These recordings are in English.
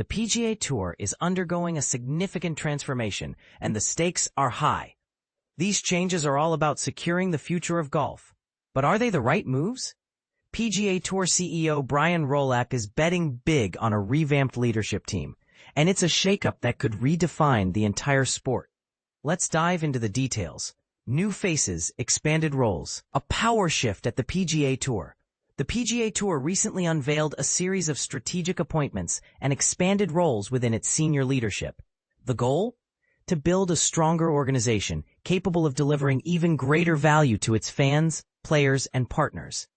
PGA Tour is undergoing a significant transformation, and the stakes are high. These changes are all about securing the future of golf. But are they the right moves? PGA Tour CEO Brian Rolak is betting big on a revamped leadership team, and it's a shakeup that could redefine the entire sport. Let's dive into the details. New faces, expanded roles, a power shift at the PGA Tour. The PGA Tour recently unveiled a series of strategic appointments and expanded roles within its senior leadership. The goal? To build a stronger organization capable of delivering even greater value to its fans, players, and partners.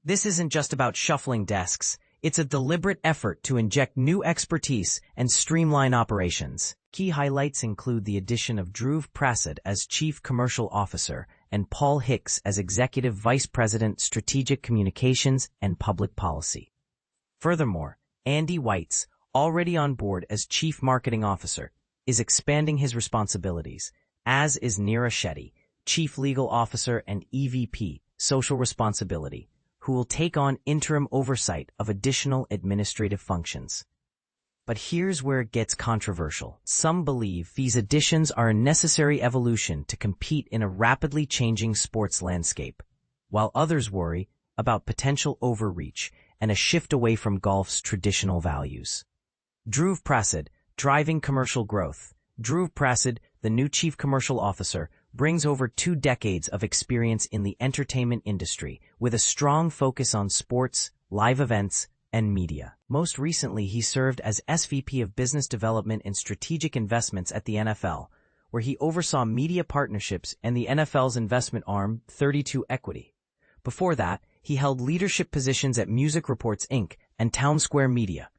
This isn't just about shuffling desks. It's a deliberate effort to inject new expertise and streamline operations. Key highlights include the addition of Dhruv Prasad as Chief Commercial Officer and Paul Hicks as Executive Vice President, Strategic Communications and Public Policy. Furthermore, Andy Weitz, already on board as Chief Marketing Officer, is expanding his responsibilities, as is Neera Shetty, Chief Legal Officer and EVP, Social Responsibility, who will take on interim oversight of additional administrative functions. But here's where it gets controversial. Some believe these additions are a necessary evolution to compete in a rapidly changing sports landscape, while others worry about potential overreach and a shift away from golf's traditional values. Dhruv Prasad, driving commercial growth. Dhruv Prasad, the new Chief Commercial Officer, brings over 2 decades of experience in the entertainment industry with a strong focus on sports, live events, and media. Most recently, he served as SVP of Business Development and Strategic Investments at the NFL, where he oversaw media partnerships and the NFL's investment arm, 32 Equity. Before that, he held leadership positions at Music Reports Inc. and Town Square Media.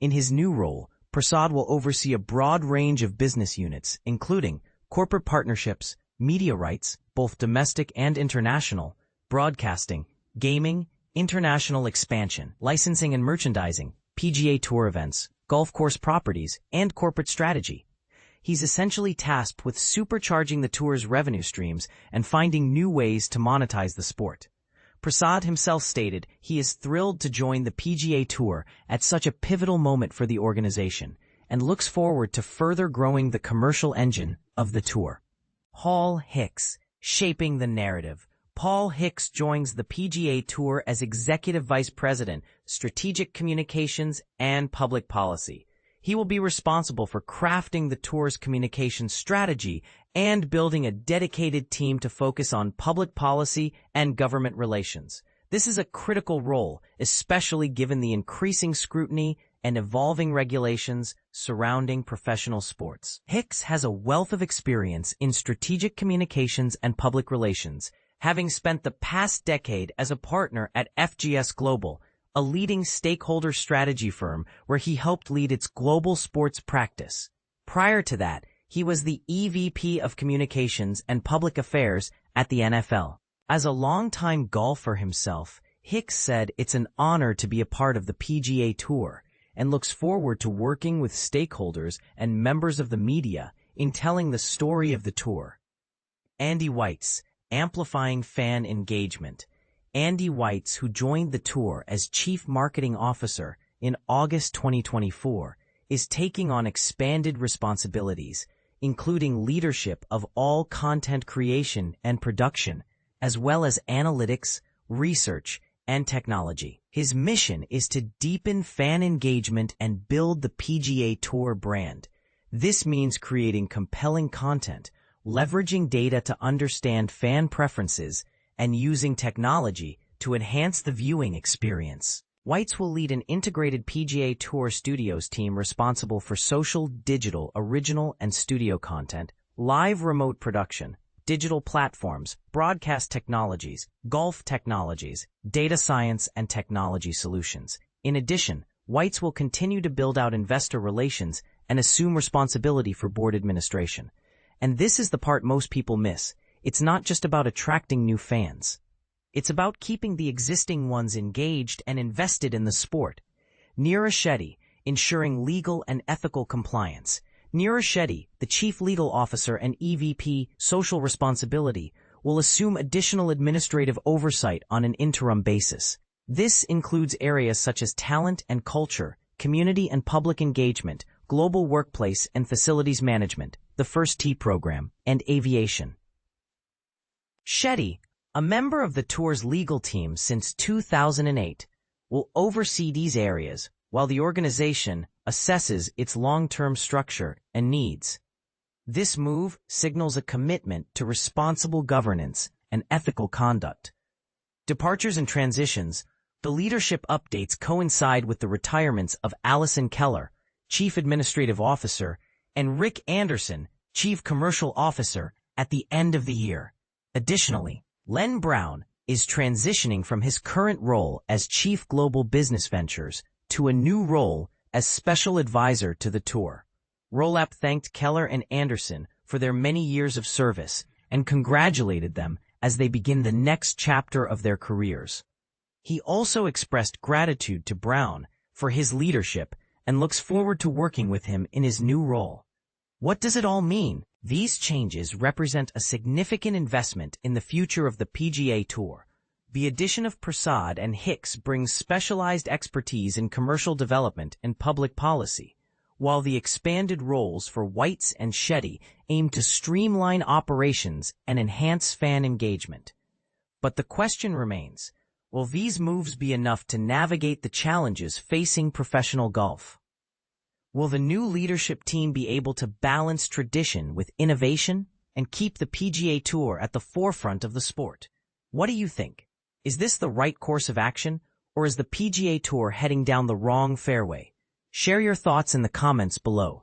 In his new role, Prasad will oversee a broad range of business units, including corporate partnerships, media rights, both domestic and international, broadcasting, gaming, international expansion, licensing and merchandising, PGA Tour events, golf course properties, and corporate strategy. He's essentially tasked with supercharging the tour's revenue streams and finding new ways to monetize the sport. Prasad himself stated he is thrilled to join the PGA Tour at such a pivotal moment for the organization and looks forward to further growing the commercial engine of the tour. Paul Hicks, shaping the narrative. Paul Hicks joins the PGA Tour as Executive Vice President, Strategic Communications and Public Policy. He will be responsible for crafting the tour's communications strategy and building a dedicated team to focus on public policy and government relations. This is a critical role, especially given the increasing scrutiny and evolving regulations surrounding professional sports. Hicks has a wealth of experience in strategic communications and public relations, having spent the past decade as a partner at FGS Global, a leading stakeholder strategy firm where he helped lead its global sports practice. Prior to that, he was the EVP of Communications and Public Affairs at the NFL. As a longtime golfer himself, Hicks said it's an honor to be a part of the PGA Tour and looks forward to working with stakeholders and members of the media in telling the story of the tour. Andy Weitz, amplifying fan engagement. Andy Weitz, who joined the tour as Chief Marketing Officer in August 2024, is taking on expanded responsibilities, including leadership of all content creation and production, as well as analytics, research, and technology. His mission is to deepen fan engagement and build the PGA Tour brand. This means creating compelling content, leveraging data to understand fan preferences, and using technology to enhance the viewing experience. Weitz will lead an integrated PGA Tour Studios team responsible for social, digital, original, and studio content, live remote production, digital platforms, broadcast technologies, golf technologies, data science, and technology solutions. In addition, Weitz will continue to build out investor relations and assume responsibility for board administration. And this is the part most people miss. It's not just about attracting new fans. It's about keeping the existing ones engaged and invested in the sport. Neera Shetty, ensuring legal and ethical compliance. Neera Shetty, the Chief Legal Officer and EVP, Social Responsibility, will assume additional administrative oversight on an interim basis. This includes areas such as talent and culture, community and public engagement, global workplace and facilities management, the First Tee program, and aviation. Shetty, a member of the tour's legal team since 2008, will oversee these areas while the organization assesses its long-term structure and needs. This move signals a commitment to responsible governance and ethical conduct. Departures and transitions. The leadership updates coincide with the retirements of Alison Keller, Chief Administrative Officer, and Rick Anderson, Chief Commercial Officer, at the end of the year. Additionally, Len Brown is transitioning from his current role as Chief Global Business Ventures to a new role as Special Advisor to the Tour. Rolap thanked Keller and Anderson for their many years of service and congratulated them as they begin the next chapter of their careers. He also expressed gratitude to Brown for his leadership and looks forward to working with him in his new role. What does it all mean? These changes represent a significant investment in the future of the PGA Tour. The addition of Prasad and Hicks brings specialized expertise in commercial development and public policy, while the expanded roles for Weitz and Shetty aim to streamline operations and enhance fan engagement. But the question remains, will these moves be enough to navigate the challenges facing professional golf? Will the new leadership team be able to balance tradition with innovation and keep the PGA Tour at the forefront of the sport? What do you think? Is this the right course of action, or is the PGA Tour heading down the wrong fairway? Share your thoughts in the comments below.